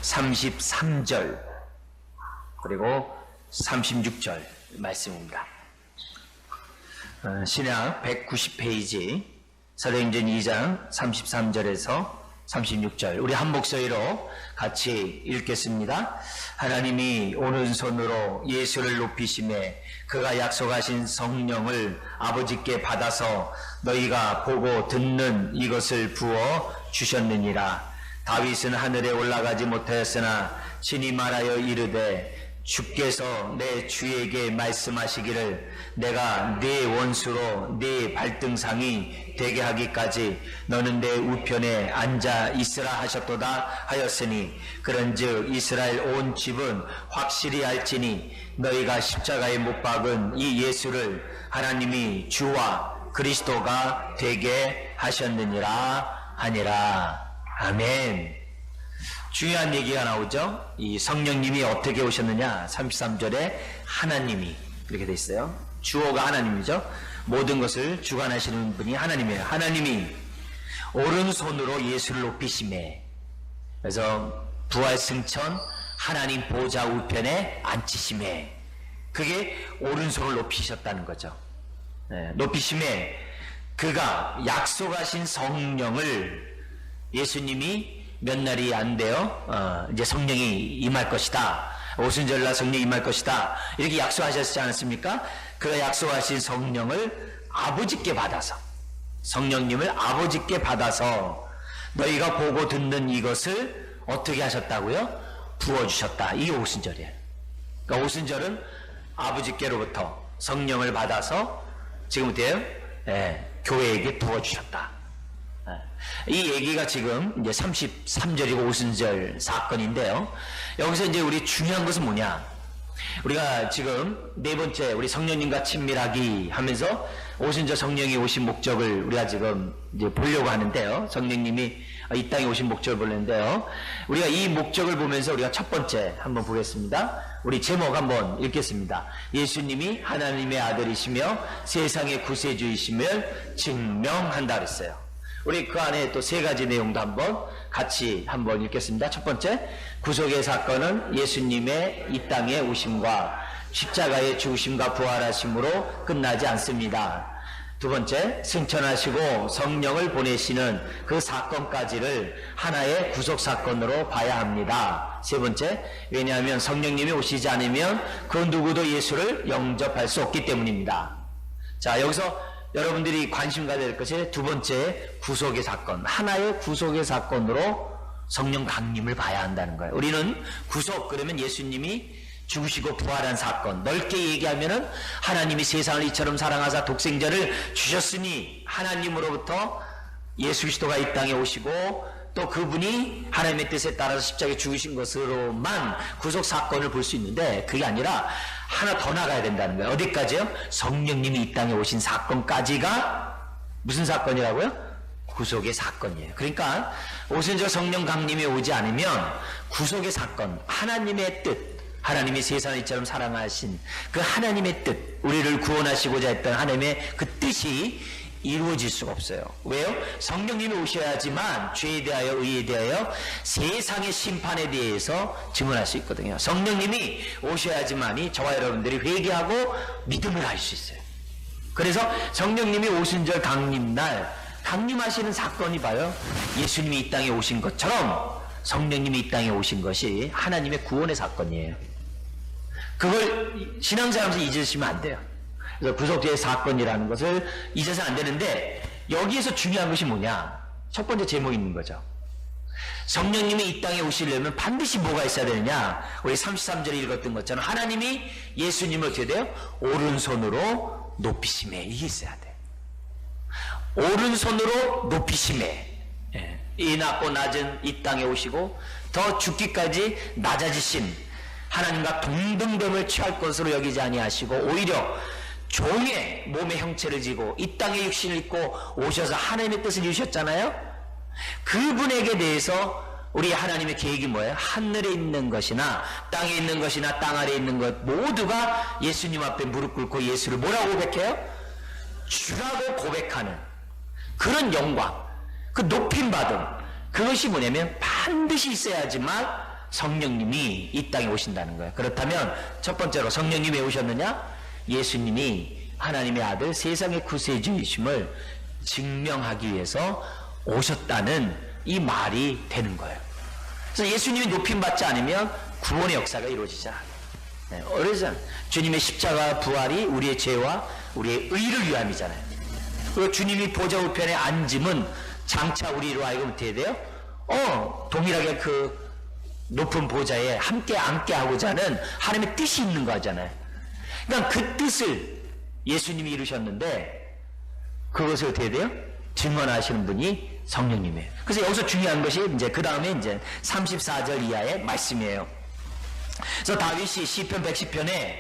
33절 그리고 36절 말씀입니다. 신약 190페이지 사도행전 2장 33절에서 36절 우리 한 목소리로 같이 읽겠습니다. 하나님이 오른손으로 예수를 높이심에 그가 약속하신 성령을 아버지께 받아서 너희가 보고 듣는 이것을 부어 주셨느니라. 다윗은 하늘에 올라가지 못하였으나 친히 말하여 이르되 주께서 내 주에게 말씀하시기를 내가 네 원수로 네 발등상이 되게 하기까지 너는 내 우편에 앉아 있으라 하셨도다 하였으니 그런즉 이스라엘 온 집은 확실히 알지니 너희가 십자가에 못 박은 이 예수를 하나님이 주와 그리스도가 되게 하셨느니라 하니라. 아멘. 중요한 얘기가 나오죠. 이 성령님이 어떻게 오셨느냐. 33절에 하나님이 이렇게 돼 있어요. 주어가 하나님이죠. 모든 것을 주관하시는 분이 하나님이에요. 하나님이 오른손으로 예수를 높이심에, 그래서 부활 승천 하나님 보좌 우편에 앉히심에, 그게 오른손을 높이셨다는 거죠. 높이심에 그가 약속하신 성령을 예수님이 몇 날이 안 돼요. 이제 성령이 임할 것이다. 오순절날 성령이 임할 것이다. 이렇게 약속하셨지 않았습니까? 그가 약속하신 성령을 아버지께 받아서, 성령님을 아버지께 받아서 너희가 보고 듣는 이것을 어떻게 하셨다고요? 부어주셨다. 이게 오순절이에요. 그러니까 오순절은 아버지께로부터 성령을 받아서 지금부터요, 교회에게 부어주셨다. 이 얘기가 지금 이제 33절이고 오순절 사건인데요. 여기서 이제 우리 중요한 것은 뭐냐? 우리가 지금 네 번째 우리 성령님과 친밀하기 하면서 오순절 성령이 오신 목적을 우리가 지금 이제 보려고 하는데요. 성령님이 이 땅에 오신 목적을 보는데요. 우리가 이 목적을 보면서 우리가 첫 번째 한번 보겠습니다. 우리 제목 한번 읽겠습니다. 예수님이 하나님의 아들이시며 세상의 구세주이심을 증명한다 그랬어요. 우리 그 안에 또 세 가지 내용도 같이 한번 읽겠습니다. 첫 번째, 구속의 사건은 예수님의 이 땅에 오심과 십자가의 죽으심과 부활하심으로 끝나지 않습니다. 두 번째, 승천하시고 성령을 보내시는 그 사건까지를 하나의 구속 사건으로 봐야 합니다. 세 번째, 왜냐하면 성령님이 오시지 않으면 그 누구도 예수를 영접할 수 없기 때문입니다. 자, 여기서 여러분들이 관심 가져야 될 것이 두 번째, 구속의 사건. 하나의 구속의 사건으로 성령 강림을 봐야 한다는 거예요. 우리는 구속, 그러면 예수님이 죽으시고 부활한 사건. 넓게 얘기하면은 하나님이 세상을 이처럼 사랑하사 독생자를 주셨으니 하나님으로부터 예수 그리스도가 이 땅에 오시고 또 그분이 하나님의 뜻에 따라서 십자가에 죽으신 것으로만 구속 사건을 볼 수 있는데, 그게 아니라 하나 더 나가야 된다는 거예요. 어디까지요? 성령님이 이 땅에 오신 사건까지가 무슨 사건이라고요? 구속의 사건이에요. 그러니까 오순절 성령 강림이 오지 않으면 구속의 사건, 하나님의 뜻, 하나님이 세상을 이처럼 사랑하신 그 하나님의 뜻, 우리를 구원하시고자 했던 하나님의 그 뜻이 이루어질 수가 없어요. 왜요? 성령님이 오셔야지만 죄에 대하여, 의에 대하여, 세상의 심판에 대해서 증언할 수 있거든요. 성령님이 오셔야지만이 저와 여러분들이 회개하고 믿음을 할 수 있어요. 그래서 성령님이 오순절 강림날 강림하시는 사건이 봐요, 예수님이 이 땅에 오신 것처럼 성령님이 이 땅에 오신 것이 하나님의 구원의 사건이에요. 그걸 신앙생활에서 잊으시면 안 돼요. 그래서 구속의 사건이라는 것을 잊어서 안 되는데, 여기에서 중요한 것이 뭐냐? 첫 번째 제목이 있는 거죠. 성령님이 이 땅에 오시려면 반드시 뭐가 있어야 되느냐? 우리 33절에 읽었던 것처럼 하나님이 예수님을 어떻게 돼요? 오른손으로 높이심에, 이게 있어야 돼. 오른손으로 높이심에, 이 낮고 낮은 이 땅에 오시고 더 죽기까지 낮아지신 하나님과 동등됨을 취할 것으로 여기지 아니하시고 오히려 종의 몸의 형체를 지고 이 땅에 육신을 입고 오셔서 하나님의 뜻을 이루셨잖아요. 그분에게 대해서 우리 하나님의 계획이 뭐예요? 하늘에 있는 것이나 땅에 있는 것이나 땅 아래에 있는 것 모두가 예수님 앞에 무릎 꿇고 예수를 뭐라고 고백해요? 주라고 고백하는 그런 영광, 그 높임받음, 그것이 뭐냐면 반드시 있어야지만 성령님이 이 땅에 오신다는 거예요. 그렇다면 첫 번째로 성령님이 왜 오셨느냐? 예수님이 하나님의 아들 세상의 구세주이심을 증명하기 위해서 오셨다는 이 말이 되는 거예요. 그래서 예수님이 높임받지 않으면 구원의 역사가 이루어지지 않아요. 네, 어르신 주님의 십자가 부활이 우리의 죄와 우리의 의를 위함이잖아요. 그리고 주님이 보좌 우편에 앉음은 장차 우리로 하여금 어떻게 돼요? 동일하게 그 높은 보좌에 함께 앉게 하고자 하는 하나님의 뜻이 있는 거잖아요. 그러니까 그 뜻을 예수님이 이루셨는데 그것을 어떻게 돼요? 증언하시는 분이 성령님이에요. 그래서 여기서 중요한 것이 이제 그 다음에 이제 34절 이하의 말씀이에요. 그래서 다윗이 시편 110편에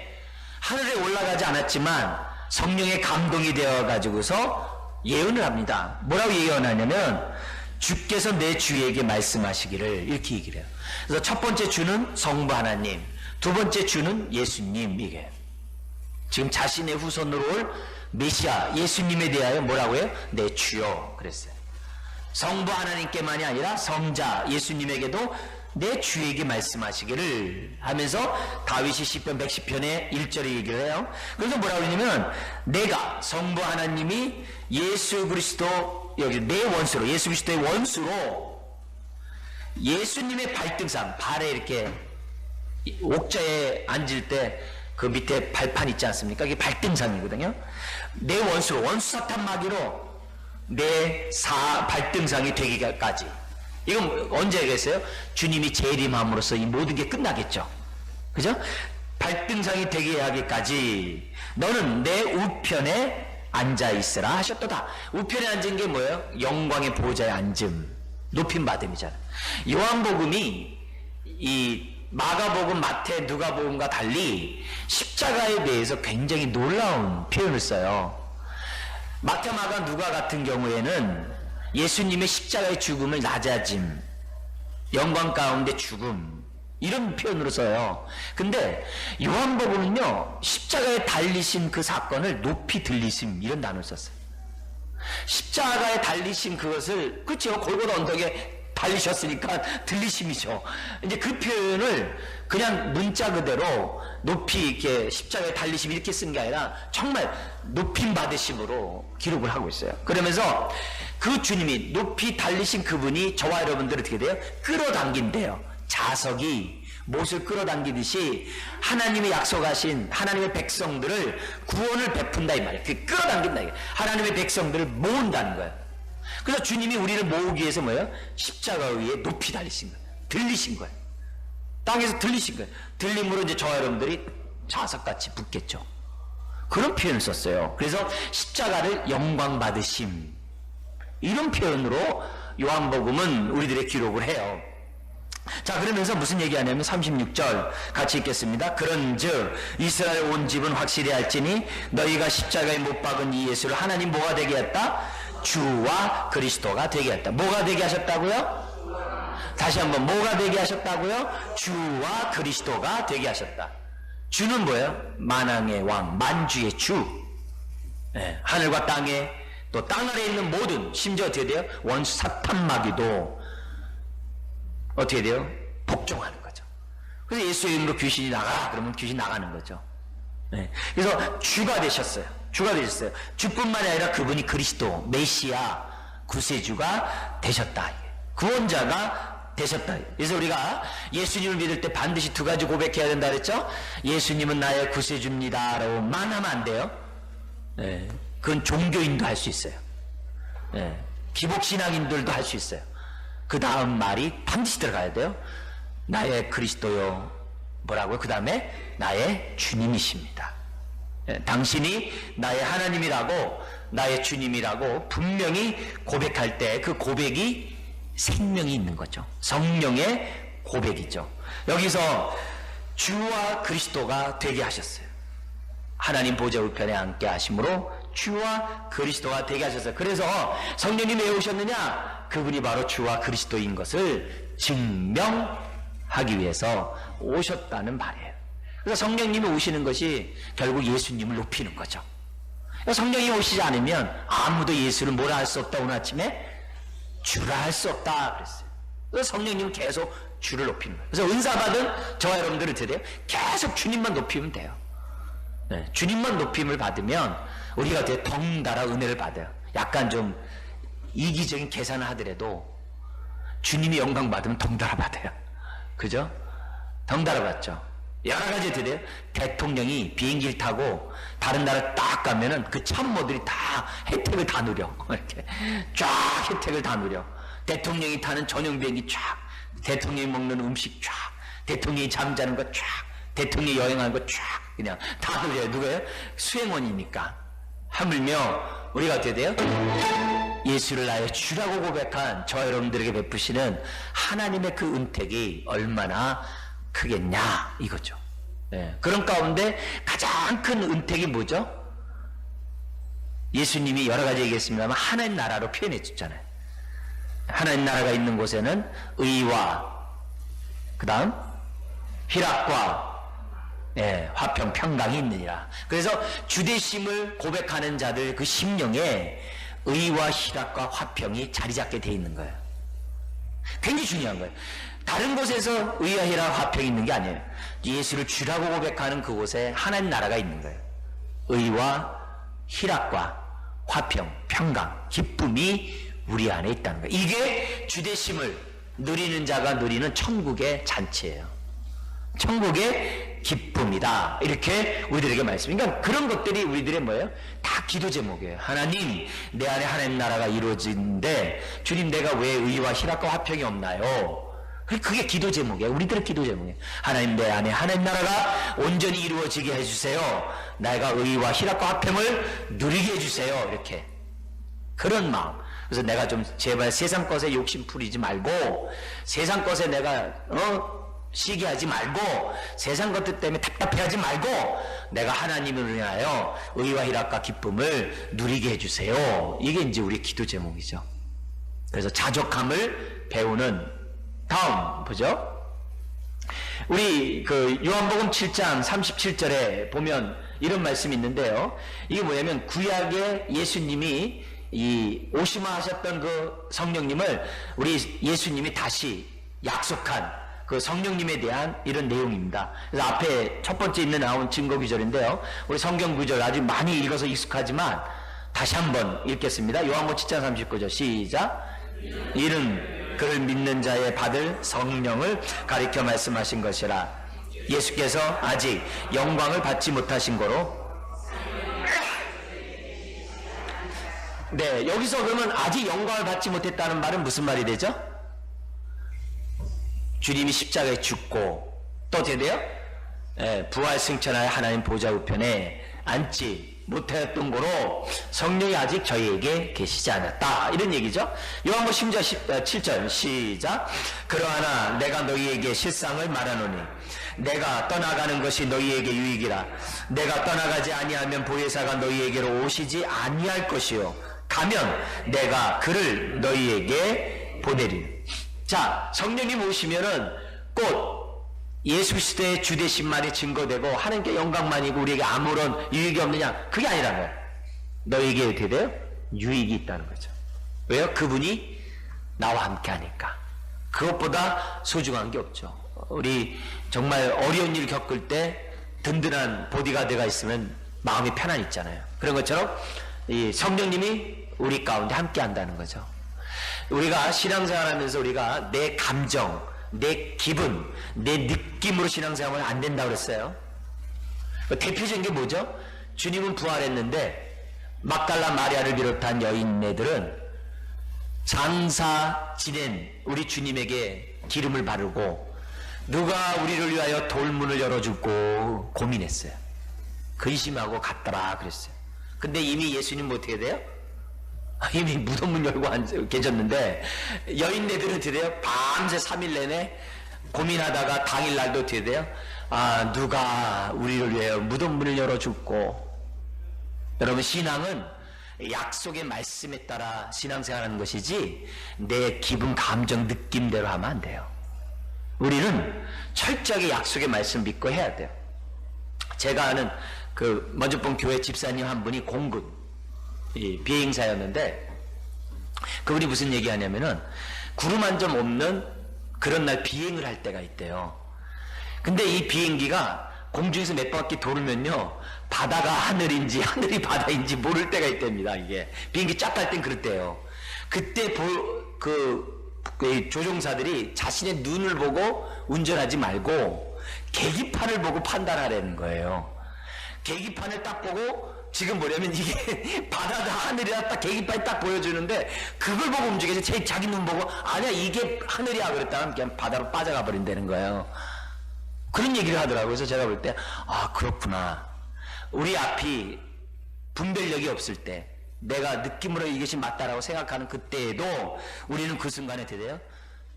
하늘에 올라가지 않았지만 성령의 감동이 되어 가지고서 예언을 합니다. 뭐라고 예언하냐면 주께서 내 주에게 말씀하시기를 이렇게 얘기를 해요. 그래서 첫 번째 주는 성부 하나님, 두 번째 주는 예수님, 이게 지금 자신의 후손으로 올 메시아 예수님에 대하여 뭐라고 해요? 내 주여 그랬어요. 성부 하나님께만이 아니라 성자 예수님에게도 내 주에게 말씀하시기를 하면서 다윗이 시편 110편에 1절에 얘기를 해요. 그래서 뭐라고 그러냐면 내가 성부 하나님이 예수 그리스도 여기 내 원수로 예수 그리스도의 원수로 예수님의 발등상 발에 이렇게 옥자에 앉을 때 그 밑에 발판 있지 않습니까? 이게 발등상이거든요. 내 원수로 원수 사탄 마귀로 내 발등상이 되기까지 이건 언제 하겠어요? 주님이 재림함으로써 이 모든 게 끝나겠죠. 그죠? 발등상이 되게 하기까지 너는 내 우편에 앉아있으라 하셨도다. 우편에 앉은 게 뭐예요? 영광의 보좌에 앉음, 높임받음이잖아요. 요한복음이 이 마가복음, 마태, 누가복음과 달리 십자가에 대해서 굉장히 놀라운 표현을 써요. 마태, 마가, 누가 같은 경우에는 예수님의 십자가의 죽음을 낮아짐, 영광 가운데 죽음 이런 표현으로 써요. 근데 요한복음은요 십자가에 달리신 그 사건을 높이 들리심 이런 단어를 썼어요. 십자가에 달리신 그것을 그렇죠. 골고다 언덕에 달리셨으니까 들리심이죠. 이제 그 표현을 그냥 문자 그대로 높이 이렇게 십자가에 달리심 이렇게 쓴 게 아니라 정말 높임 받으심으로 기록을 하고 있어요. 그러면서 그 주님이 높이 달리신 그분이 저와 여러분들 어떻게 돼요? 끌어당긴대요. 자석이 못을 끌어당기듯이 하나님이 약속하신 하나님의 백성들을 구원을 베푼다 이 말이에요. 그 끌어당긴다 이게 하나님의 백성들을 모은다는 거예요. 그래서 주님이 우리를 모으기 위해서 뭐예요? 십자가 위에 높이 달리신 거예요. 들리신 거예요. 땅에서 들리신 거예요. 들림으로 이제 저와 여러분들이 자석같이 붙겠죠. 그런 표현을 썼어요. 그래서 십자가를 영광 받으심 이런 표현으로 요한복음은 우리들의 기록을 해요. 자, 그러면서 무슨 얘기하냐면 36절 같이 읽겠습니다. 그런즉 이스라엘 온 집은 확실히 알지니 너희가 십자가에 못 박은 이 예수를 하나님 뭐가 되게 했다? 주와 그리스도가 되게 했다. 뭐가 되게 하셨다고요? 다시 한번 뭐가 되게 하셨다고요? 주와 그리스도가 되게 하셨다. 주는 뭐예요? 만왕의 왕, 만주의 주. 네, 하늘과 땅에 또 땅 아래에 있는 모든 심지어 어떻게 돼요? 원수 사탄 마귀도 어떻게 돼요? 복종하는 거죠. 그래서 예수의 이름으로 귀신이 나가라 그러면 귀신 나가는 거죠. 네. 그래서 주가 되셨어요. 주가 되셨어요. 주뿐만이 아니라 그분이 그리스도, 메시아, 구세주가 되셨다. 구원자가 되셨다. 그래서 우리가 예수님을 믿을 때 반드시 두 가지 고백해야 된다 그랬죠? 예수님은 나의 구세주입니다 라고만 하면 안 돼요. 네. 그건 종교인도 할 수 있어요. 네. 기복신앙인들도 할 수 있어요. 그 다음 말이 반드시 들어가야 돼요. 나의 그리스도요. 뭐라고요? 그 다음에 나의 주님이십니다. 당신이 나의 하나님이라고 나의 주님이라고 분명히 고백할 때 그 고백이 생명이 있는 거죠. 성령의 고백이죠. 여기서 주와 그리스도가 되게 하셨어요. 하나님 보좌 우편에 앉게 하심으로 주와 그리스도가 되게 하셨어요. 그래서 성령님이 왜 오셨느냐? 그분이 바로 주와 그리스도인 것을 증명하기 위해서 오셨다는 말이에요. 그래서 성령님이 오시는 것이 결국 예수님을 높이는 거죠. 성령이 오시지 않으면 아무도 예수를 뭐라 할 수 없다. 오늘 아침에 주라 할 수 없다 그랬어요. 그래서 성령님은 계속 주를 높이는 거예요. 그래서 은사 받은 저와 여러분들은 어떻게 돼요? 계속 주님만 높이면 돼요. 네, 주님만 높임을 받으면 우리가 되게 덩달아 은혜를 받아요. 약간 좀 이기적인 계산을 하더라도 주님이 영광 받으면 덩달아 받아요. 그죠? 덩달아 받죠. 여러 가지 돼요. 대통령이 비행기를 타고 다른 나라 딱 가면은 그 참모들이 다 혜택을 다 누려. 이렇게 쫙 혜택을 다 누려. 대통령이 타는 전용 비행기 쫙, 대통령이 먹는 음식 쫙, 대통령이 잠자는 거 쫙, 대통령이 여행하는 거 쫙, 그냥 다 누려요. 누가요? 수행원이니까. 하물며 우리가 어떻게 돼요? 예수를 나의 주라고 고백한 저 여러분들에게 베푸시는 하나님의 그 은택이 얼마나 크겠냐 이거죠. 네. 그런 가운데 가장 큰 은택이 뭐죠? 예수님이 여러 가지 얘기했습니다만 하나님 나라로 표현해 줬잖아요. 하나님 나라가 있는 곳에는 의와 그 다음 희락과 화평 평강이 있느니라. 그래서 주되심을 고백하는 자들 그 심령에 의와 희락과 화평이 자리 잡게 돼 있는 거예요. 굉장히 중요한 거예요. 다른 곳에서 의와 희락, 화평이 있는 게 아니에요. 예수를 주라고 고백하는 그곳에 하나님 나라가 있는 거예요. 의와 희락과 화평, 평강, 기쁨이 우리 안에 있다는 거예요. 이게 주되심을 누리는 자가 누리는 천국의 잔치예요. 천국의 기쁨이다. 이렇게 우리들에게 말씀. 그러니까 그런 것들이 우리들의 뭐예요? 다 기도 제목이에요. 하나님, 내 안에 하나님 나라가 이루어지는데 주님 내가 왜 의와 희락과 화평이 없나요? 그게 기도 제목이에요. 우리들의 기도 제목이에요. 하나님, 내 안에 하나님 나라가 온전히 이루어지게 해주세요. 내가 의와 희락과 화평을 누리게 해주세요. 이렇게 그런 마음. 그래서 내가 좀 제발 세상 것에 욕심 부리지 말고 세상 것에 내가 시기하지 말고 세상 것들 때문에 답답해하지 말고 내가 하나님을 위하여 의와 희락과 기쁨을 누리게 해주세요. 이게 이제 우리의 기도 제목이죠. 그래서 자족함을 배우는 다음 보죠. 우리 그 요한복음 7장 37절에 보면 이런 말씀이 있는데요. 이게 뭐냐면 구약에 예수님이 이 오심하셨던 그 성령님을 우리 예수님이 다시 약속한 그 성령님에 대한 이런 내용입니다. 그래서 앞에 첫 번째 있는 나온 증거 구절인데요. 우리 성경 구절 아주 많이 읽어서 익숙하지만 다시 한번 읽겠습니다. 요한복음 7장 39절 시작. 이는 그를 믿는 자의 받을 성령을 가리켜 말씀하신 것이라. 예수께서 아직 영광을 받지 못하신 거로. 네, 여기서 그러면 아직 영광을 받지 못했다는 말은 무슨 말이 되죠? 주님이 십자가에 죽고 또 어떻게 돼요? 부활 승천하여 하나님 보좌 우편에 앉지 못하였던 거로 성령이 아직 저희에게 계시지 않았다. 이런 얘기죠. 요한복음 10장 7절 시작. 그러하나 내가 너희에게 실상을 말하노니 내가 떠나가는 것이 너희에게 유익이라. 내가 떠나가지 아니하면 보혜사가 너희에게로 오시지 아니할 것이요 가면 내가 그를 너희에게 보내리니. 자, 성령님 오시면은 곧 예수 그리스도의 주되신만이 증거되고 하나님께 영광만이고 우리에게 아무런 유익이 없느냐? 그게 아니라는 거예요. 너에게 어떻게 돼요? 유익이 있다는 거죠. 왜요? 그분이 나와 함께 하니까. 그것보다 소중한 게 없죠. 우리 정말 어려운 일 겪을 때 든든한 보디가드가 있으면 마음이 편안 있잖아요. 그런 것처럼 이 성령님이 우리 가운데 함께 한다는 거죠. 우리가 신앙생활 하면서 우리가 내 감정, 내 기분, 내 느낌으로 신앙생활은 안 된다고 그랬어요. 대표적인 게 뭐죠? 주님은 부활했는데 막달라 마리아를 비롯한 여인네들은 장사 지낸 우리 주님에게 기름을 바르고 누가 우리를 위하여 돌문을 열어주고 고민했어요. 근심하고 갔더라 그랬어요. 근데 이미 예수님은 어떻게 돼요? 이미 무덤문 열고 계셨는데 여인네들은 어떻게 돼요? 밤새 3일 내내 고민하다가 당일날도 어떻게 돼요? 아, 누가 우리를 위하여 무덤문을 열어주고. 여러분, 신앙은 약속의 말씀에 따라 신앙생활하는 것이지 내 기분, 감정, 느낌대로 하면 안 돼요. 우리는 철저하게 약속의 말씀 믿고 해야 돼요. 제가 아는 그 먼저 본 교회 집사님 한 분이 공군 비행사였는데 그분이 무슨 얘기하냐면은 구름 한 점 없는 그런 날 비행을 할 때가 있대요. 근데 이 비행기가 공중에서 몇 바퀴 돌면요, 바다가 하늘인지 하늘이 바다인지 모를 때가 있답니다. 이게 비행기 쫙 갈 땐 그럴 때요. 그때 그 조종사들이 자신의 눈을 보고 운전하지 말고 계기판을 보고 판단하라는 거예요. 계기판을 딱 보고, 지금 뭐냐면 이게 바다다 하늘이다 딱 계기판이 딱 보여주는데 그걸 보고 움직여서 자기 눈 보고 아니야 이게 하늘이야 그랬다면 그냥 바다로 빠져가 버린다는 거예요. 그런 얘기를 하더라고요. 그래서 제가 볼 때 아 그렇구나. 우리 앞이 분별력이 없을 때, 내가 느낌으로 이것이 맞다라고 생각하는 그때에도 우리는 그 순간에 돼요.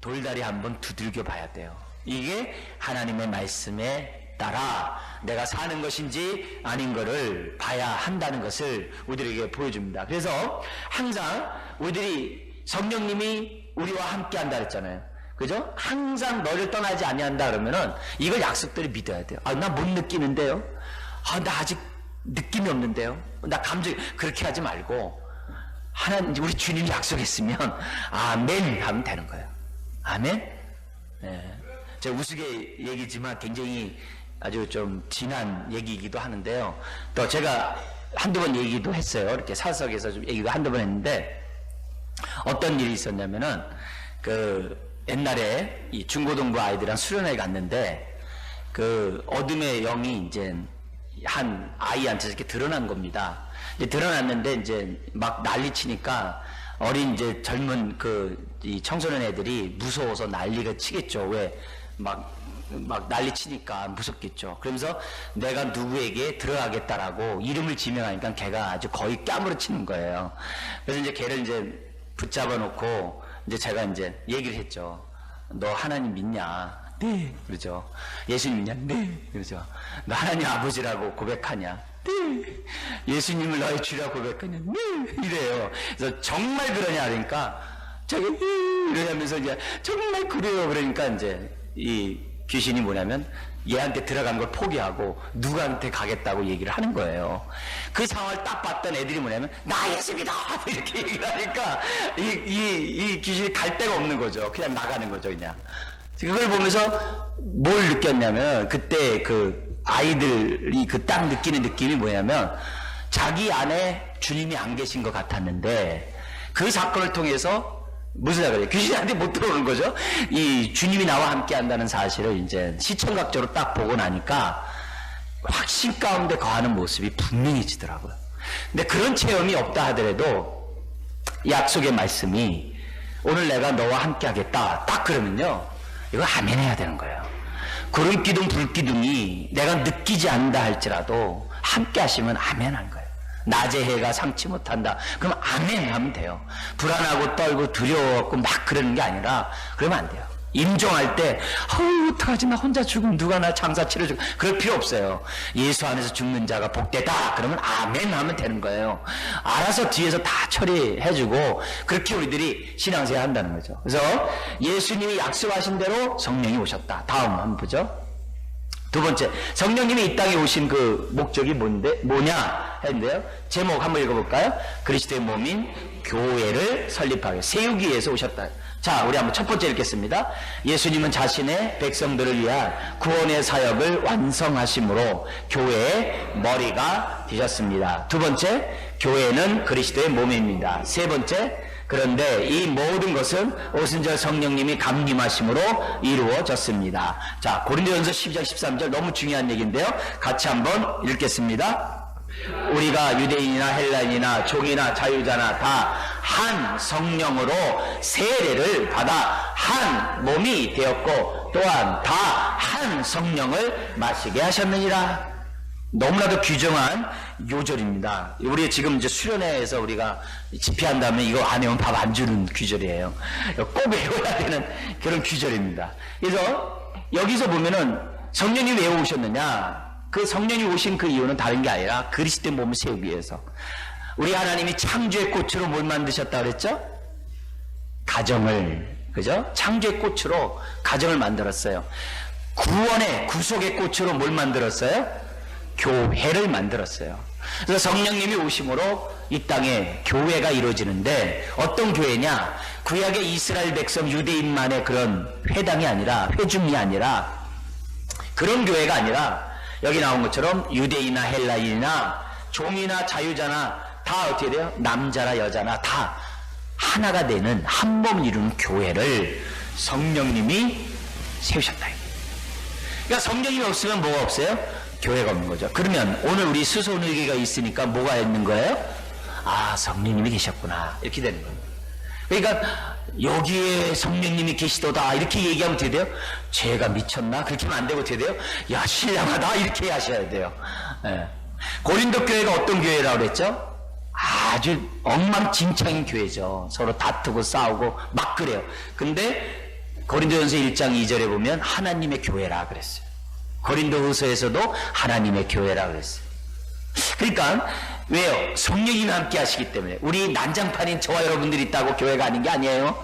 돌다리 한번 두들겨 봐야 돼요. 이게 하나님의 말씀에 따라 내가 사는 것인지 아닌 거를 봐야 한다는 것을 우리에게 보여줍니다. 그래서 항상 우리들이 성령님이 우리와 함께 한다 그랬잖아요. 그죠? 항상 너를 떠나지 아니한다 그러면은 이걸 약속대로 믿어야 돼요. 아, 나 못 느끼는데요? 아, 나 아직 느낌이 없는데요? 나 감정이, 그렇게 하지 말고 하나님, 우리 주님이 약속했으면 아멘 하면 되는 거예요. 아멘? 네. 제가 우스개 얘기지만 굉장히 아주 좀 진한 얘기이기도 하는데요. 또 제가 한두 번 얘기도 했어요. 이렇게 사석에서 좀 얘기도 한두 번 했는데, 어떤 일이 있었냐면은 그 옛날에 이 중고등부 아이들이랑 수련회 갔는데 그 어둠의 영이 이제 한 아이한테 이렇게 드러난 겁니다. 이제 드러났는데 이제 막 난리치니까 어린 이제 젊은 이 청소년 애들이 무서워서 난리가 치겠죠. 왜 막 난리치니까 무섭겠죠. 그러면서 내가 누구에게 들어가겠다라고 이름을 지명하니까 걔가 아주 거의 까무러치는 거예요. 그래서 이제 걔를 이제 붙잡아 놓고 이제 제가 이제 얘기를 했죠. 너 하나님 믿냐? 네. 그러죠. 예수님 믿냐? 네. 그러죠. 너 하나님 아버지라고 고백하냐? 네. 예수님을 너의 주라고 고백하냐? 네. 이래요. 그래서 정말 그러냐? 그러니까 제가 이러면서 이제 정말 그래요. 그러니까 이제 이 귀신이 뭐냐면 얘한테 들어간 걸 포기하고 누구한테 가겠다고 얘기를 하는 거예요. 그 상황을 딱 봤던 애들이 뭐냐면 나 예수 믿어 이렇게 얘기를 하니까 이 귀신이 갈 데가 없는 거죠. 그냥 나가는 거죠. 그냥 그걸 보면서 뭘 느꼈냐면, 그때 그 아이들이 그 딱 느끼는 느낌이 뭐냐면 자기 안에 주님이 안 계신 것 같았는데 그 사건을 통해서 무슨 생각이에요? 귀신한테 못 들어오는 거죠. 이 주님이 나와 함께 한다는 사실을 이제 시청각적으로 딱 보고 나니까 확신 가운데 거하는 모습이 분명해지더라고요. 근데 그런 체험이 없다 하더라도 약속의 말씀이 오늘 내가 너와 함께 하겠다 딱 그러면요, 이거 아멘 해야 되는 거예요. 구름기둥 불기둥이 내가 느끼지 않는다 할지라도 함께 하시면 아멘 한 거예요. 낮에 해가 상치 못한다. 그럼 아멘 하면 돼요. 불안하고 떨고 두려워갖고 막 그러는 게 아니라 그러면 안 돼요. 임종할 때 어떡하지, 나 혼자 죽으면 누가 나 장사 치러주고, 그럴 필요 없어요. 예수 안에서 죽는 자가 복되다 그러면 아멘 하면 되는 거예요. 알아서 뒤에서 다 처리해주고 그렇게 우리들이 신앙생활 한다는 거죠. 그래서 예수님이 약속하신 대로 성령이 오셨다. 다음 한번 보죠. 두 번째, 성령님이 이 땅에 오신 그 목적이 뭐냐 했는데요. 제목 한번 읽어볼까요? 그리스도의 몸인 교회를 설립하기, 세우기 위해서 오셨다. 자, 우리 한번 첫 번째 읽겠습니다. 예수님은 자신의 백성들을 위한 구원의 사역을 완성하심으로 교회의 머리가 되셨습니다. 두 번째, 교회는 그리스도의 몸입니다. 세 번째, 그런데 이 모든 것은 오순절 성령님이 감림하심으로 이루어졌습니다. 자, 고린도전서 12장 13절 너무 중요한 얘기인데요. 같이 한번 읽겠습니다. 우리가 유대인이나 헬라인이나 종이나 자유자나 다 한 성령으로 세례를 받아 한 몸이 되었고 또한 다 한 성령을 마시게 하셨느니라. 너무나도 귀중한 요절입니다. 우리 지금 이제 수련회에서 우리가 집회한다면 이거 안 외우면 밥 안 주는 귀절이에요. 꼭 외워야 되는 그런 귀절입니다. 그래서 여기서 보면은 성령이 왜 오셨느냐? 그 성령이 오신 그 이유는 다른 게 아니라 그리스도의 몸을 세우기 위해서. 우리 하나님이 창조의 꽃으로 뭘 만드셨다 그랬죠? 가정을, 그죠? 창조의 꽃으로 가정을 만들었어요. 구원의, 구속의 꽃으로 뭘 만들었어요? 교회를 만들었어요. 그래서 성령님이 오심으로 이 땅에 교회가 이루어지는데 어떤 교회냐? 구약의 이스라엘 백성 유대인만의 그런 회당이 아니라 회중이 아니라 그런 교회가 아니라 여기 나온 것처럼 유대인이나 헬라인이나 종이나 자유자나 다 어떻게 돼요? 남자나 여자나 다 하나가 되는 한 몸을 이루는 교회를 성령님이 세우셨다. 그러니까 성령님이 없으면 뭐가 없어요? 교회가 없는 거죠. 그러면 오늘 우리 수소문회가 있으니까 뭐가 있는 거예요? 아, 성령님이 계셨구나. 이렇게 되는 거예요. 그러니까 여기에 성령님이 계시도다 이렇게 얘기하면 어떻게 돼요? 죄가 미쳤나? 그렇게 하면 안 되고 어떻게 돼요? 야, 신령하다 이렇게 하셔야 돼요. 예. 고린도 교회가 어떤 교회라고 그랬죠? 아주 엉망진창인 교회죠. 서로 다투고 싸우고 막 그래요. 근데 고린도전서 1장 2절에 보면 하나님의 교회라 그랬어요. 고린도후서에서도 하나님의 교회라 그랬어요. 그러니까 왜요? 성령님이 함께 하시기 때문에. 우리 난장판인 저와 여러분들이 있다고 교회가 아닌 게 아니에요.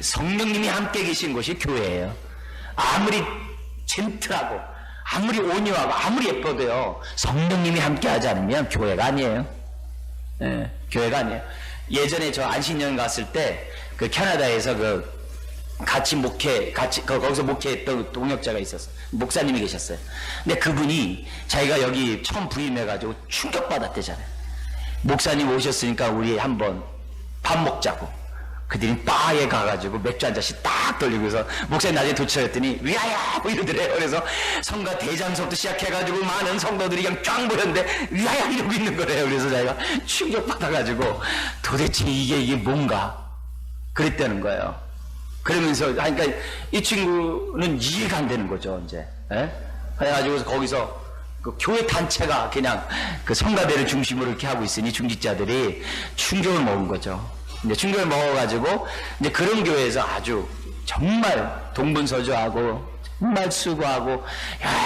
성령님이 함께 계신 곳이 교회예요. 아무리 젠틀하고 아무리 온유하고 아무리 예뻐도요, 성령님이 함께 하지 않으면 교회가 아니에요. 예, 교회가 아니에요. 예전에 저 안식년 갔을 때 그 캐나다에서 같이 거기서 목회했던 동역자가 있었어요. 목사님이 계셨어요. 근데 그분이 자기가 여기 처음 부임해가지고 충격받았대잖아요. 목사님 오셨으니까 우리 한번 밥 먹자고. 그들이 바에 가가지고 맥주 한 잔씩 딱 돌리고서 목사님 나중에 도착했더니 위하여 뭐 이러더래요. 그래서 성가 대장서부터 시작해가지고 많은 성도들이 그냥 쫙 모였는데 위하여 이러고 있는 거래요. 그래서 자기가 충격받아가지고 도대체 이게 뭔가 그랬다는 거예요. 그러면서 그러니까 이 친구는 이해가 안 되는 거죠. 이제 그래가지고 거기서 그 교회 단체가 그냥 그 성가대를 중심으로 이렇게 하고 있으니 중직자들이 충격을 먹은 거죠. 이제 충격을 먹어가지고 이제 그런 교회에서 아주 정말 동분서주하고 정말 수고하고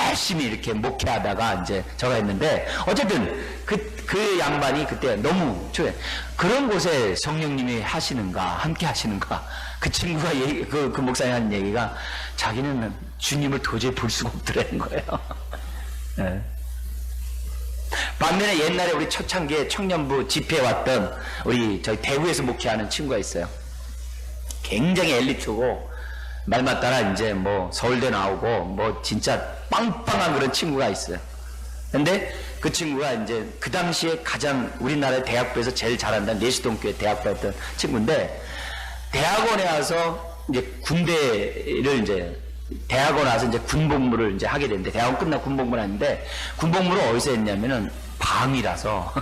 열심히 이렇게 목회하다가 이제 저가 했는데 어쨌든 그 양반이 그때 너무 좋아요. 그런 곳에 성령님이 하시는가 함께 하시는가 그 친구가 그 목사님 하는 얘기가 자기는 주님을 도저히 볼 수가 없더라는 거예요. 네. 반면에 옛날에 우리 초창기에 청년부 집회에 왔던 저희 대구에서 목회하는 친구가 있어요. 굉장히 엘리트고 말 맞따라 이제 뭐 서울대 나오고 뭐 진짜 빵빵한 그런 친구가 있어요. 근데 그 친구가 이제 그 당시에 가장 우리나라 대학부에서 제일 잘한다는 내시동교회 대학부였던 친구인데 대학원에 와서 이제 군대를 이제 대학원 와서 이제 군복무를 이제 하게 됐는데 대학원 끝나고 군복무를 하는데 군복무를 어디서 했냐면은 방이라서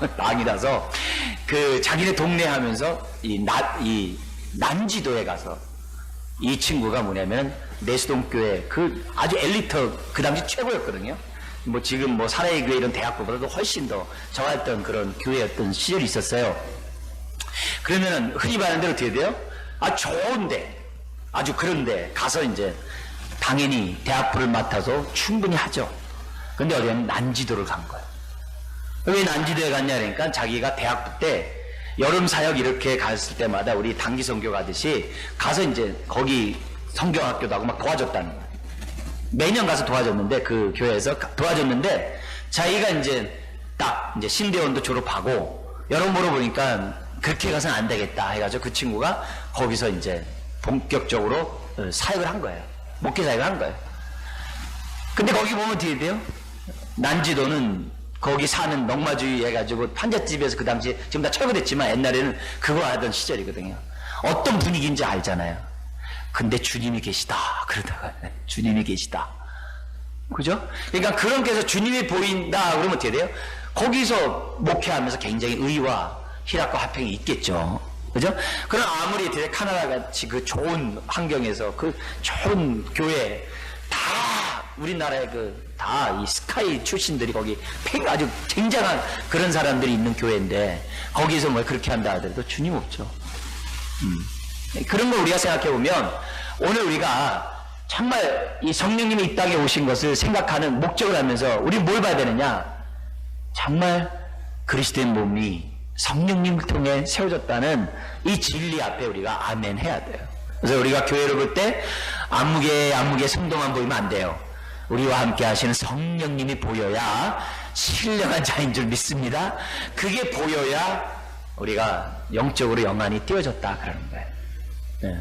그 자기네 동네 하면서 이 난지도에 가서 이 친구가 뭐냐면 내수동교회 그 아주 엘리트 그 당시 최고였거든요. 뭐 지금 뭐 사나이 교회 이런 대학교보다도 훨씬 더 저했던 그런 교회였던 시절이 있었어요. 그러면은 흔히 말하는 대로 어떻게 돼요? 좋은데 아주 그런데 가서 이제 당연히 대학부를 맡아서 충분히 하죠. 근데 어디 가면 난지도를 간 거예요. 왜 난지도에 갔냐 그러니까 자기가 대학부 때 여름 사역 이렇게 갔을 때마다 우리 단기 선교 가듯이 가서 이제 거기 성경학교도 하고 막 도와줬다는 거예요. 매년 가서 도와줬는데 그 교회에서 도와줬는데 자기가 이제 딱 이제 신대원도 졸업하고 여러모로 보니까 그렇게 가서는 안 되겠다 해가지고 그 친구가 거기서 이제 본격적으로 사역을 한 거예요. 목회 사역을 한 거예요. 근데 거기 보면 어떻게 돼요? 난지도는 거기 사는 농마주의 해가지고 판잣집에서 그 당시에 지금 다 철거됐지만 옛날에는 그거 하던 시절이거든요. 어떤 분위기인지 알잖아요. 근데 주님이 계시다 그러다가 주님이 계시다, 그죠? 그러니까 그런 데서 주님이 보인다 그러면 어떻게 돼요? 거기서 목회하면서 굉장히 의와 희락과 화평이 있겠죠, 그죠? 그럼 아무리 카나다 같이 그 좋은 환경에서 그 좋은 교회 다 우리나라의 다 이 스카이 출신들이 거기 아주 굉장한 그런 사람들이 있는 교회인데 거기서 뭐 그렇게 한다 하더라도 주님 없죠. 그런 걸 우리가 생각해 보면 오늘 우리가 정말 이 성령님이 이 땅에 오신 것을 생각하는 목적을 하면서 우리 뭘 봐야 되느냐? 정말 그리스도의 몸이 성령님을 통해 세워졌다는 이 진리 앞에 우리가 아멘 해야 돼요. 그래서 우리가 교회를 볼 때 안목의 성도만 보이면 안 돼요. 우리와 함께 하시는 성령님이 보여야 신령한 자인 줄 믿습니다. 그게 보여야 우리가 영적으로 영안이 띄어졌다 그러는 거예요. 네.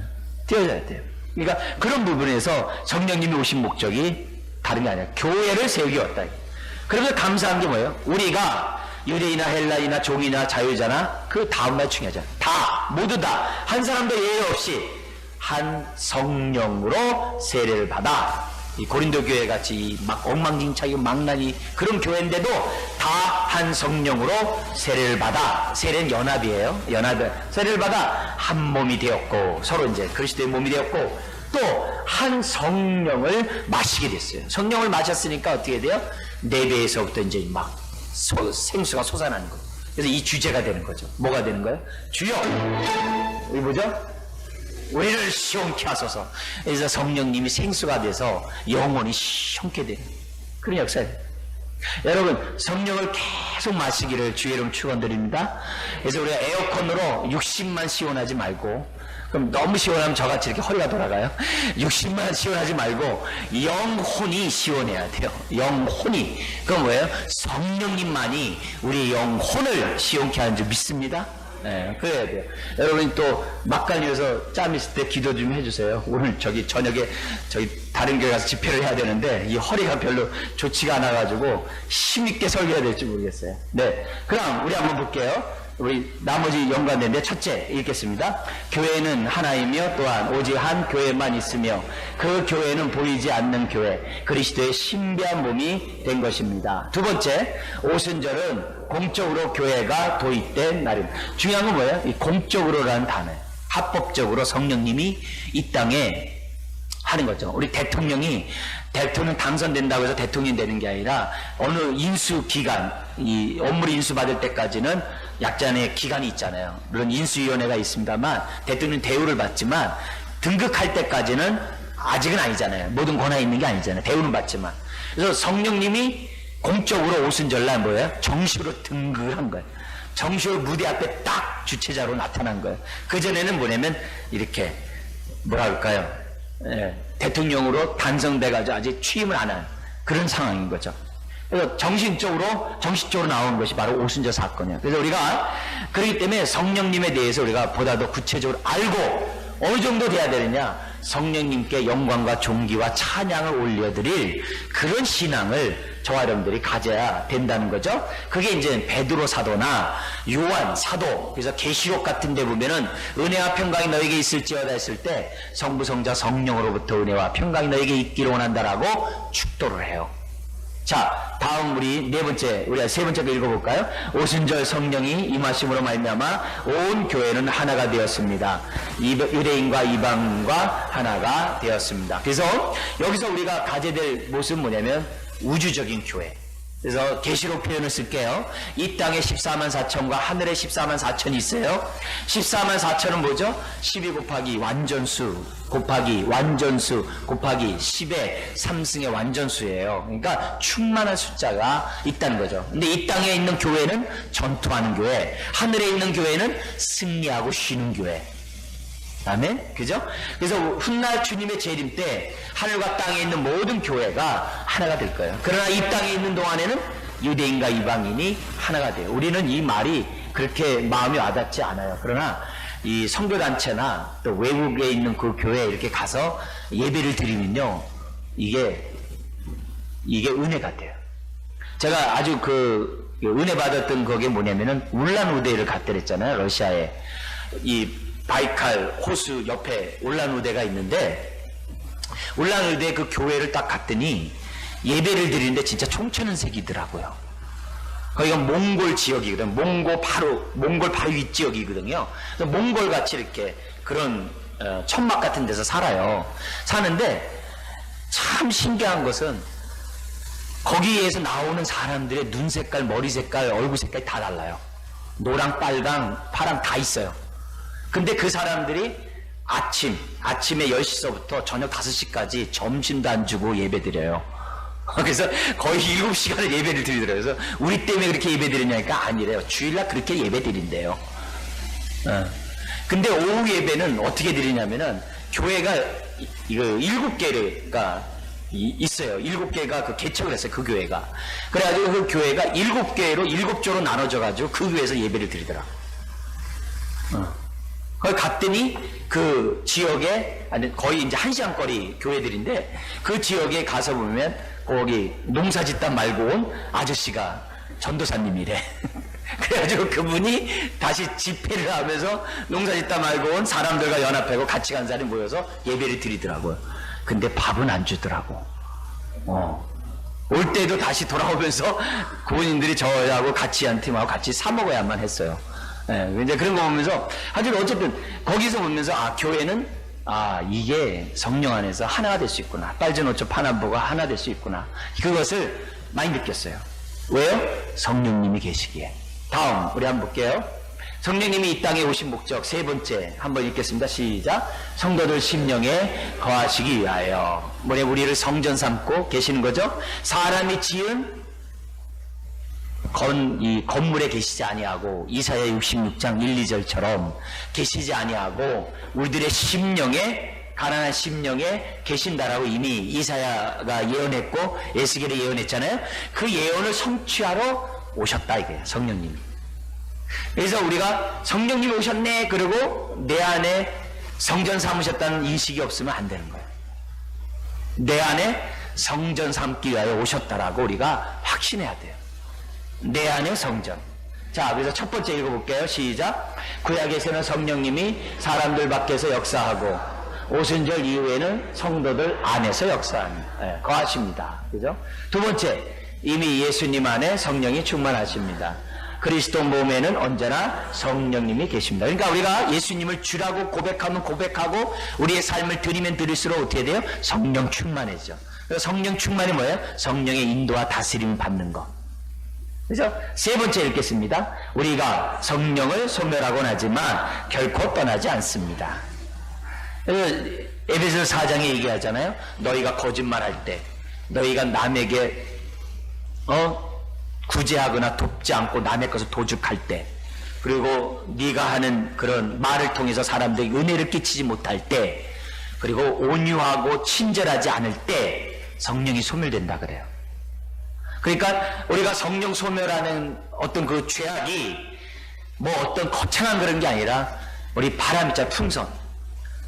띄어져야 돼요. 그러니까 그런 부분에서 성령님이 오신 목적이 다른 게 아니라 교회를 세우기 왔다. 그러면서 감사한 게 뭐예요? 우리가 유대인이나 헬라인이나 종이나 자유자나 그 다음날 중요하잖아. 다 모두 다 한 사람도 예외 없이 한 성령으로 세례를 받아. 이 고린도 교회 같이 막 엉망진창이고 망나니 그런 교회인데도 다 한 성령으로 세례를 받아. 세례는 연합이에요. 세례를 받아 한 몸이 되었고 서로 이제 그리스도의 몸이 되었고 또 한 성령을 마시게 됐어요. 성령을 마셨으니까 어떻게 돼요? 내 배에서부터 이제 막 생수가 솟아나는 거예요. 그래서 이 주제가 되는 거죠. 뭐가 되는 거예요? 주여, 우리 뭐죠? 우리를 시원케 하소서. 그래서 성령님이 생수가 돼서 영혼이 시원케 되는 그런 역사예요. 여러분, 성령을 계속 마시기를 주의 이름 축원드립니다. 그래서 우리가 에어컨으로 60만 시원하지 말고, 그럼 너무 시원하면 저같이 이렇게 허리가 돌아가요. 60만 시원하지 말고 영혼이 시원해야 돼요. 영혼이. 그건 뭐예요? 성령님만이 우리 영혼을 시원케 하는 줄 믿습니다. 네, 그래야 돼요. 여러분이 또 막간이어서 짬 있을 때 기도 좀 해주세요. 오늘 저녁에 다른 교회 가서 집회를 해야 되는데 이 허리가 별로 좋지가 않아가지고 힘있게 설교해야 될지 모르겠어요. 네, 그럼 우리 한번 볼게요. 우리 나머지 연관된데 첫째 읽겠습니다. 교회는 하나이며 또한 오직 한 교회만 있으며 그 교회는 보이지 않는 교회 그리스도의 신비한 몸이 된 것입니다. 두 번째, 오순절은 공적으로 교회가 도입된 날입니다. 중요한 건 뭐예요? 이 공적으로라는 단어예요. 합법적으로 성령님이 이 땅에 하는 거죠. 우리 대통령 당선된다고 해서 대통령이 되는 게 아니라 어느 인수 기간, 이 업무를 인수받을 때까지는 약간의 기간이 있잖아요. 물론 인수위원회가 있습니다만 대통령 대우를 받지만 등극할 때까지는 아직은 아니잖아요. 모든 권한이 있는 게 아니잖아요. 대우는 받지만. 그래서 성령님이 공적으로 오순절날 뭐예요? 정식으로 등극을 한 거예요. 정식으로 무대 앞에 딱 주체자로 나타난 거예요. 그전에는 뭐냐면 이렇게 뭐라 할까요? 대통령으로 단성돼가지고 아직 취임을 안 한 그런 상황인 거죠. 그래서 정식적으로 나오는 것이 바로 오순절 사건이에요. 그래서 우리가 그렇기 때문에 성령님에 대해서 우리가 보다 더 구체적으로 알고 어느 정도 돼야 되느냐? 성령님께 영광과 존귀와 찬양을 올려드릴 그런 신앙을 저와 여러분들이 가져야 된다는 거죠. 그게 이제 베드로 사도나 요한 사도, 그래서 계시록 같은 데 보면은 은혜와 평강이 너에게 있을지어다 했을 때 성부 성자 성령으로부터 은혜와 평강이 너에게 있기를 원한다라고 축도를 해요. 자, 다음 우리 우리가 세 번째 거 읽어볼까요? 오순절 성령이 임하심으로 말미암아 온 교회는 하나가 되었습니다. 유대인과 이방인과 하나가 되었습니다. 그래서 여기서 우리가 가져야 될 모습은 뭐냐면 우주적인 교회. 그래서 계시록 표현을 쓸게요. 이 땅에 14만 4천과 하늘에 14만 4천이 있어요. 14만 4천은 뭐죠? 12 곱하기 완전수 곱하기 완전수 곱하기 10의 3승의 완전수예요. 그러니까 충만한 숫자가 있다는 거죠. 근데 이 땅에 있는 교회는 전투하는 교회, 하늘에 있는 교회는 승리하고 쉬는 교회. 아멘? 그죠? 그래서 훗날 주님의 재림 때 하늘과 땅에 있는 모든 교회가 하나가 될 거예요. 그러나 이 땅에 있는 동안에는 유대인과 이방인이 하나가 돼요. 우리는 이 말이 그렇게 마음이 와닿지 않아요. 그러나 이 선교단체나 또 외국에 있는 그 교회에 이렇게 가서 예배를 드리면요, 이게 은혜가 돼요. 제가 아주 은혜 받았던 그게 뭐냐면은 울란우데를 갔다 그랬잖아요. 러시아에. 이 바이칼 호수 옆에 울란우데가 있는데 울란우데 그 교회를 딱 갔더니 예배를 드리는데 진짜 총천연색이더라고요. 거기가 몽골 지역이거든요. 몽골 바로 윗지역이거든요. 몽골 같이 이렇게 그런 천막 같은 데서 살아요. 사는데 참 신기한 것은 거기에서 나오는 사람들의 눈 색깔, 머리 색깔, 얼굴 색깔이 다 달라요. 노랑, 빨강, 파랑 다 있어요. 근데 그 사람들이 아침에 10시서부터 저녁 5시까지 점심도 안 주고 예배 드려요. 그래서 거의 7시간을 예배를 드리더라고요. 그래서 우리 때문에 그렇게 예배 드리냐니까 아니래요. 주일날 그렇게 예배 드린대요. 근데 오후 예배는 어떻게 드리냐면은 교회가 이거 7개가 있어요. 7개가 그 개척을 했어요. 그 교회가. 그래가지고 그 교회가 7개로 7조로 나눠져가지고 그 교회에서 예배를 드리더라고요. 거기 갔더니 그 지역에, 아니 거의 이제 1시간 거리 교회들인데 그 지역에 가서 보면 거기 농사짓다 말고 온 아저씨가 전도사님이래. 그래가지고 그분이 다시 집회를 하면서 농사짓다 말고 온 사람들과 연합하고 같이 간 사람이 모여서 예배를 드리더라고요. 근데 밥은 안 주더라고. 올 때도 다시 돌아오면서 고인들이 저하고 같이 한 팀하고 같이 사 먹어야만 했어요. 예, 이제 그런 거 보면서 하여튼 어쨌든 거기서 보면서 교회는 이게 성령 안에서 하나가 될 수 있구나. 빨전 오초 파남보가 하나 될 수 있구나. 그것을 많이 느꼈어요. 왜요? 성령님이 계시기에. 다음 우리 한번 볼게요. 성령님이 이 땅에 오신 목적 세 번째 한번 읽겠습니다. 시작. 성도들 심령에 거하시기 위하여. 뭐래 우리를 성전 삼고 계시는 거죠. 사람이 지은 이 건물에 계시지 아니하고 이사야 66장 1, 2절처럼 계시지 아니하고 우리들의 심령에, 가난한 심령에 계신다라고 이미 이사야가 예언했고 에스겔이 예언했잖아요. 그 예언을 성취하러 오셨다 이거예요. 성령님이. 그래서 우리가 성령님이 오셨네 그리고 내 안에 성전 삼으셨다는 인식이 없으면 안 되는 거예요. 내 안에 성전 삼기 위하여 오셨다라고 우리가 확신해야 돼요. 내 안에 성전. 자, 그래서 첫 번째 읽어볼게요. 시작. 구약에서는 성령님이 사람들 밖에서 역사하고 오순절 이후에는 성도들 안에서 거하십니다. 그죠? 두 번째, 이미 예수님 안에 성령이 충만하십니다. 그리스도 몸에는 언제나 성령님이 계십니다. 그러니까 우리가 예수님을 주라고 고백하면 고백하고 우리의 삶을 드리면 드릴수록 어떻게 돼요? 성령 충만해져. 그래서 성령 충만이 뭐예요? 성령의 인도와 다스림을 받는 것. 그래서 세 번째 읽겠습니다. 우리가 성령을 소멸하곤 하지만 결코 떠나지 않습니다. 에베소서 4장에 얘기하잖아요. 너희가 거짓말할 때, 너희가 남에게 구제하거나 돕지 않고 남의 것을 도둑할 때, 그리고 네가 하는 그런 말을 통해서 사람들에게 은혜를 끼치지 못할 때, 그리고 온유하고 친절하지 않을 때 성령이 소멸된다 그래요. 그러니까 우리가 성령 소멸하는 어떤 그 죄악이 뭐 어떤 거창한 그런 게 아니라 우리 바람 있잖아요.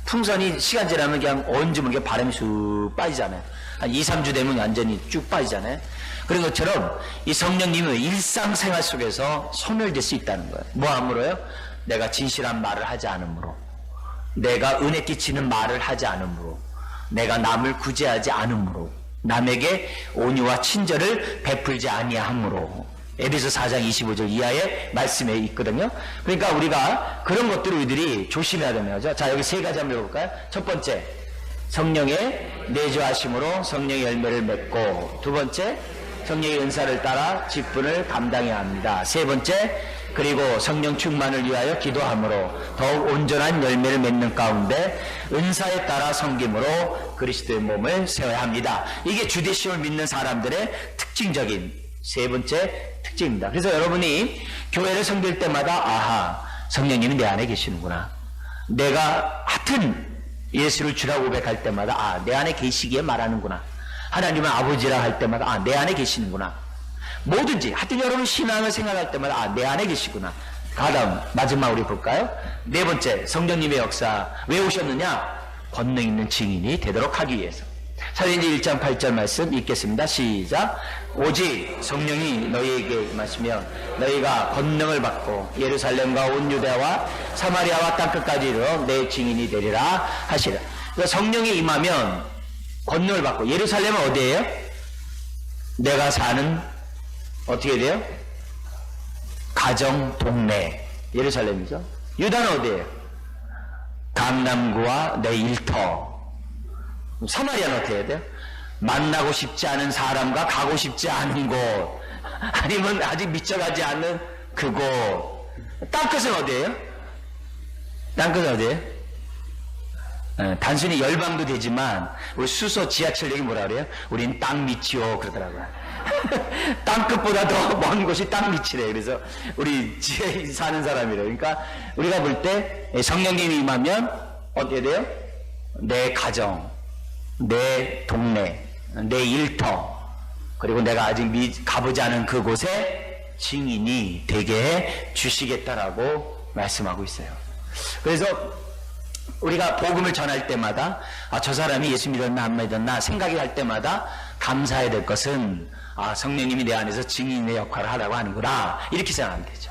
풍선이 시간 지나면 그냥 언제 모르게 바람이 쑥 빠지잖아요. 한 2, 3주 되면 완전히 쭉 빠지잖아요. 그런 것처럼 이 성령님은 일상생활 속에서 소멸될 수 있다는 거예요. 뭐 함으로요? 내가 진실한 말을 하지 않으므로, 내가 은혜 끼치는 말을 하지 않으므로, 내가 남을 구제하지 않으므로, 남에게 온유와 친절을 베풀지 아니함으로. 에베소 4장 25절 이하의 말씀에 있거든요. 그러니까 우리가 그런 것들을 우리들이 조심해야 되는 거죠. 자, 여기 세 가지 한번 읽어볼까요? 첫 번째, 성령의 내주하심으로 성령의 열매를 맺고, 두 번째, 성령의 은사를 따라 직분을 감당해야 합니다. 세 번째, 그리고 성령 충만을 위하여 기도함으로 더욱 온전한 열매를 맺는 가운데 은사에 따라 섬김으로 그리스도의 몸을 세워야 합니다. 이게 주대심을 믿는 사람들의 특징적인 세 번째 특징입니다. 그래서 여러분이 교회를 섬길 때마다 성령님이 내 안에 계시는구나. 내가 하여튼 예수를 주라고 고백할 때마다 내 안에 계시기에 말하는구나. 하나님은 아버지라 할 때마다 내 안에 계시는구나. 뭐든지 하여튼 여러분 신앙을 생각할 때마다 내 안에 계시구나. 다음 마지막 우리 볼까요? 네 번째, 성령님의 역사. 왜 오셨느냐? 권능 있는 증인이 되도록 하기 위해서. 사도행전 1장 8절 말씀 읽겠습니다. 시작. 오직 성령이 너희에게 임하시면 너희가 권능을 받고 예루살렘과 온 유대와 사마리아와 땅끝까지 이르러 내 증인이 되리라 하시라. 그러니까 성령이 임하면 권능을 받고, 예루살렘은 어디예요? 내가 사는 어떻게 돼요? 가정, 동네, 예루살렘이죠. 유다는 어디예요? 강남구와 내 일터. 사마리아는 어떻게 해야 돼요? 만나고 싶지 않은 사람과 가고 싶지 않은 곳, 아니면 아직 미쳐가지 않는 그곳. 땅끝은 어디예요? 땅끝은 어디예요? 단순히 열방도 되지만 우리 수소 지하철역이 뭐라 그래요? 우린 땅 밑이요 그러더라고요. 땅끝보다 더 먼 곳이 땅 밑이래. 그래서 우리 지하에 사는 사람이래. 그러니까 우리가 볼 때 성령님이 임하면 어떻게 돼요? 내 가정, 내 동네, 내 일터, 그리고 내가 아직 가보지 않은 그곳에 증인이 되게 해 주시겠다라고 말씀하고 있어요. 그래서 우리가 복음을 전할 때마다 저 사람이 예수 믿었나 안 믿었나 생각이 할 때마다 감사해야 될 것은 성령님이 내 안에서 증인의 역할을 하라고 하는구나, 이렇게 생각하면 되죠.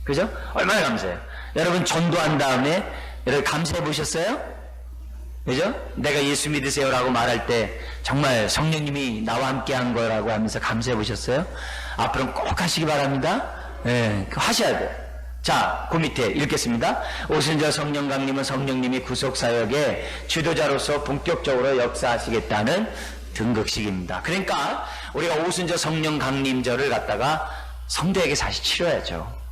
그죠? 얼마나 감사해요. 여러분 전도한 다음에 여러분 감사해 보셨어요? 그죠? 내가 예수 믿으세요라고 말할 때 정말 성령님이 나와 함께 한 거라고 하면서 감사해 보셨어요? 앞으로는 꼭 하시기 바랍니다. 네, 하셔야 돼요. 자, 그 밑에 읽겠습니다. 오순절 성령 강림은 성령님이 구속사역의 주도자로서 본격적으로 역사하시겠다는 등극식입니다. 그러니까 우리가 오순절 성령 강림절을 갖다가 성도에게 다시 치러야죠.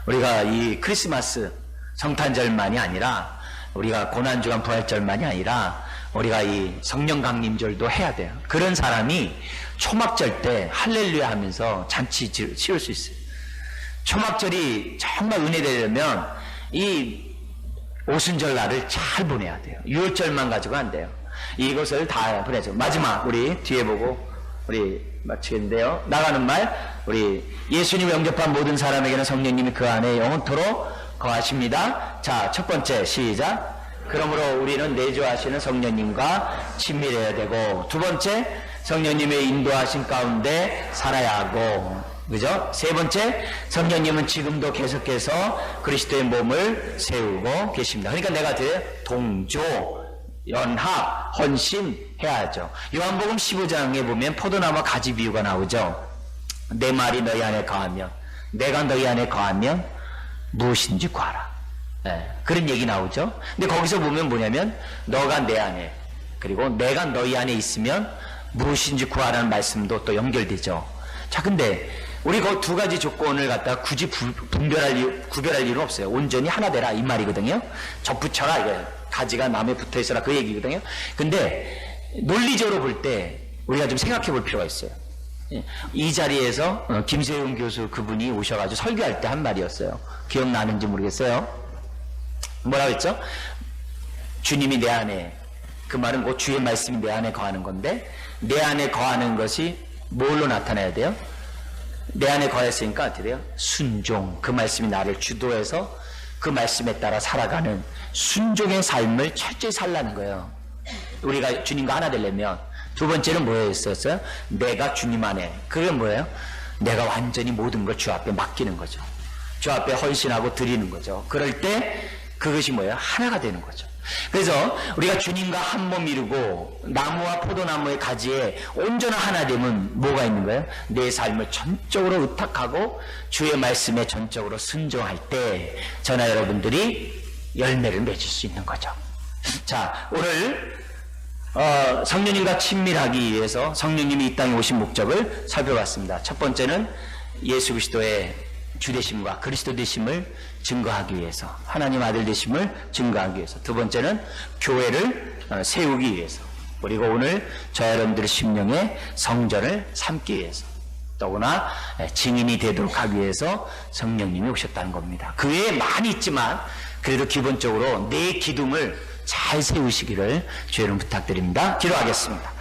우리가 이 크리스마스 성탄절만이 아니라, 우리가 고난주간 부활절만이 아니라 우리가 이 성령 강림절도 해야 돼요. 그런 사람이 초막절 때 할렐루야 하면서 잔치 치를 수 있어요. 초막절이 정말 은혜되려면 이 오순절 날을 잘 보내야 돼요. 6월절만 가지고 안 돼요. 이것을 다 보내죠. 마지막 우리 뒤에 보고 우리 마치겠는데요. 나가는 말, 우리 예수님을 영접한 모든 사람에게는 성령님이 그 안에 영원토록 거하십니다. 자, 첫 번째 시작. 그러므로 우리는 내주하시는 성령님과 친밀해야 되고, 두 번째 성령님의 인도하신 가운데 살아야 하고, 그죠? 세 번째, 성령님은 지금도 계속해서 그리스도의 몸을 세우고 계십니다. 그러니까 내가 동조, 연합, 헌신해야 하죠. 요한복음 15장에 보면 포도나무와 가지 비유가 나오죠. 내 말이 너희 안에 거하면, 내가 너희 안에 거하면 무엇인지 구하라. 네, 그런 얘기 나오죠. 근데 거기서 보면 뭐냐면 너가 내 안에, 그리고 내가 너희 안에 있으면 무엇인지 구하라는 말씀도 또 연결되죠. 자, 근데 우리 그 두 가지 조건을 갖다가 굳이 구별할 이유는 없어요. 온전히 하나 되라 이 말이거든요. 접붙여라, 이거예요. 가지가 나무에 붙어있어라, 그 얘기거든요. 근데 논리적으로 볼 때 우리가 좀 생각해 볼 필요가 있어요. 이 자리에서 김세용 교수 그분이 오셔가지고 설교할 때 한 말이었어요. 기억나는지 모르겠어요. 뭐라고 했죠? 주님이 내 안에, 그 말은 곧 주의 말씀이 내 안에 거하는 건데, 내 안에 거하는 것이 뭘로 나타나야 돼요? 내 안에 거했으니까 어떻게 돼요? 순종. 그 말씀이 나를 주도해서 그 말씀에 따라 살아가는 순종의 삶을 철저히 살라는 거예요. 우리가 주님과 하나 되려면. 두 번째는 뭐였었어요? 내가 주님 안에. 그게 뭐예요? 내가 완전히 모든 걸 주 앞에 맡기는 거죠. 주 앞에 헌신하고 드리는 거죠. 그럴 때 그것이 뭐예요? 하나가 되는 거죠. 그래서 우리가 주님과 한 몸 이루고 나무와 포도나무의 가지에 온전한 하나 되면 뭐가 있는 거예요? 내 삶을 전적으로 의탁하고 주의 말씀에 전적으로 순종할 때 저나 여러분들이 열매를 맺을 수 있는 거죠. 자, 오늘 성령님과 친밀하기 위해서 성령님이 이 땅에 오신 목적을 살펴봤습니다. 첫 번째는 예수 그리스도의 주 되심과 그리스도 되심을 증거하기 위해서, 하나님 아들 되심을 증거하기 위해서. 두 번째는 교회를 세우기 위해서, 그리고 오늘 저 여러분들의 심령의 성전을 삼기 위해서, 더구나 증인이 되도록 하기 위해서 성령님이 오셨다는 겁니다. 그 외에 많이 있지만 그래도 기본적으로 내 기둥을 잘 세우시기를 주의 이름 부탁드립니다. 기도하겠습니다.